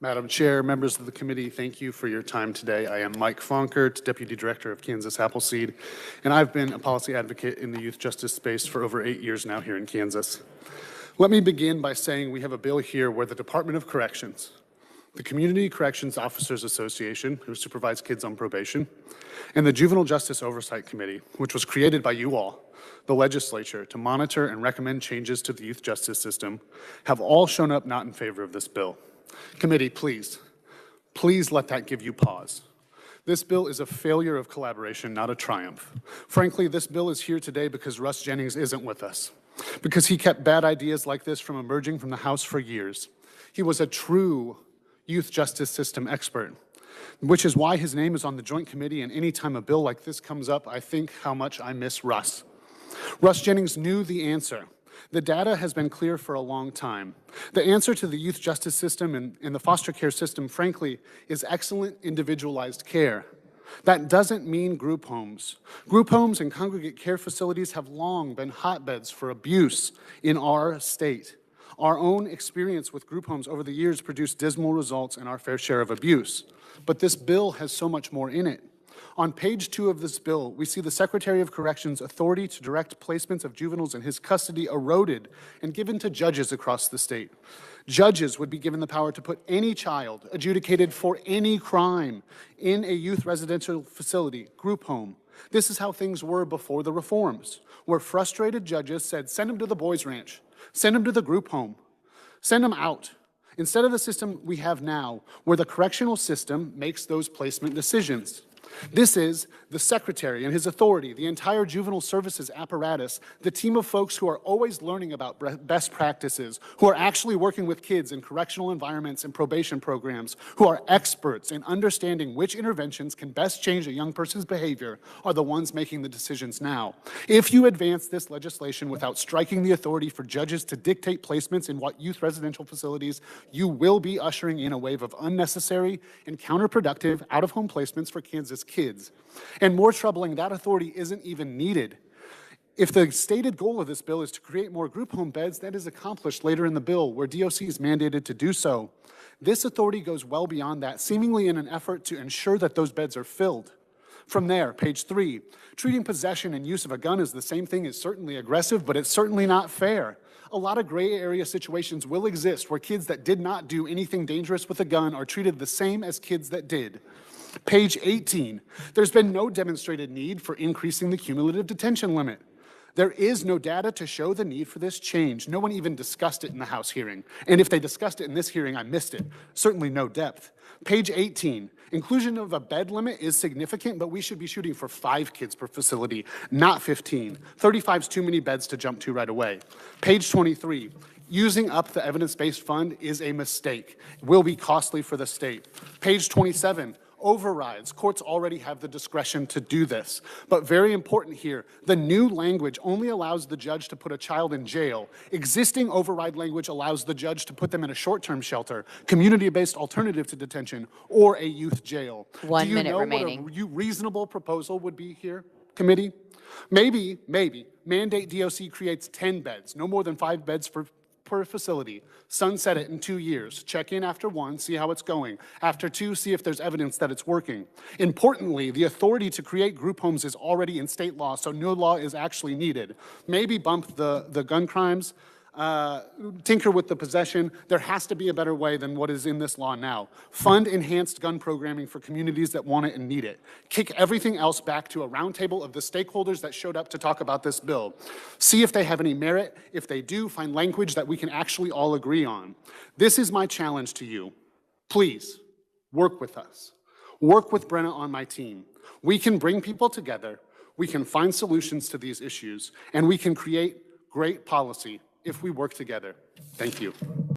Madam Chair, members of the committee, thank you for your time today. I am Mike Fonkert, Deputy Director of Kansas Appleseed, and I've been a policy advocate in the youth justice space for over 8 years now here in Kansas. Let me begin by saying we have a bill here where the Department of Corrections, the Community Corrections Officers Association, who supervises kids on probation, and the Juvenile Justice Oversight Committee, which was created by you all, the legislature, to monitor and recommend changes to the youth justice system, have all shown up not in favor of this bill. Committee, please let that give you pause. This bill is a failure of collaboration, not a triumph. Frankly, this bill is here today because Russ Jennings isn't with us, because he kept bad ideas like this from emerging from the House for years. He was a true youth justice system expert, which is why his name is on the Joint Committee, and anytime a bill like this comes up, I think how much I miss Russ. Russ Jennings knew the answer. The data has been clear for a long time. The answer to the youth justice system and the foster care system, frankly, is excellent individualized care. That doesn't mean group homes. Group homes and congregate care facilities have long been hotbeds for abuse in our state. Our own experience with group homes over the years produced dismal results in our fair share of abuse. But this bill has so much more in it. On page 2 of this bill, we see the Secretary of Corrections' authority to direct placements of juveniles in his custody eroded and given to judges across the state. Judges would be given the power to put any child adjudicated for any crime in a youth residential facility, group home. This is how things were before the reforms, where frustrated judges said, send them to the boys' ranch, send them to the group home, send them out. Instead of the system we have now, where the correctional system makes those placement decisions. This is the Secretary and his authority, the entire juvenile services apparatus, the team of folks who are always learning about best practices, who are actually working with kids in correctional environments and probation programs, who are experts in understanding which interventions can best change a young person's behavior, are the ones making the decisions now. If you advance this legislation without striking the authority for judges to dictate placements in what youth residential facilities, you will be ushering in a wave of unnecessary and counterproductive out-of-home placements for Kansas kids. And more troubling, that authority isn't even needed. If the stated goal of this bill is to create more group home beds, that is accomplished later in the bill, where DOC is mandated to do so. This authority goes well beyond that, seemingly in an effort to ensure that those beds are filled. From there, page 3, treating possession and use of a gun as the same thing is certainly aggressive, but it's certainly not fair. A lot of gray area situations will exist where kids that did not do anything dangerous with a gun are treated the same as kids that did. Page 18, there's been no demonstrated need for increasing the cumulative detention limit. There is no data to show the need for this change. No one even discussed it in the House hearing. And if they discussed it in this hearing, I missed it. Certainly no depth. Page 18, inclusion of a bed limit is significant, but we should be shooting for 5 kids per facility, not 15. 35 is too many beds to jump to right away. Page 23, using up the evidence-based fund is a mistake. It will be costly for the state. Page 27, overrides. Courts already have the discretion to do this. But very important here, the new language only allows the judge to put a child in jail. Existing override language allows the judge to put them in a short-term shelter, community-based alternative to detention, or a youth jail. 1 minute remaining. Do you know what a reasonable proposal would be here, committee? Maybe, mandate DOC creates 10 beds, no more than 5 beds per facility, sunset it in 2 years, check in after 1, see how it's going. After 2, see if there's evidence that it's working. Importantly, the authority to create group homes is already in state law, so no law is actually needed. Maybe bump the gun crimes, tinker with the possession. There has to be a better way than what is in this law now. Fund enhanced gun programming for communities that want it and need it. Kick everything else back to a roundtable of the stakeholders that showed up to talk about this bill. See if they have any merit. If they do, find language that we can actually all agree on. This is my challenge to you. Please, work with us. Work with Brenna on my team. We can bring people together, we can find solutions to these issues, and we can create great policy if we work together. Thank you.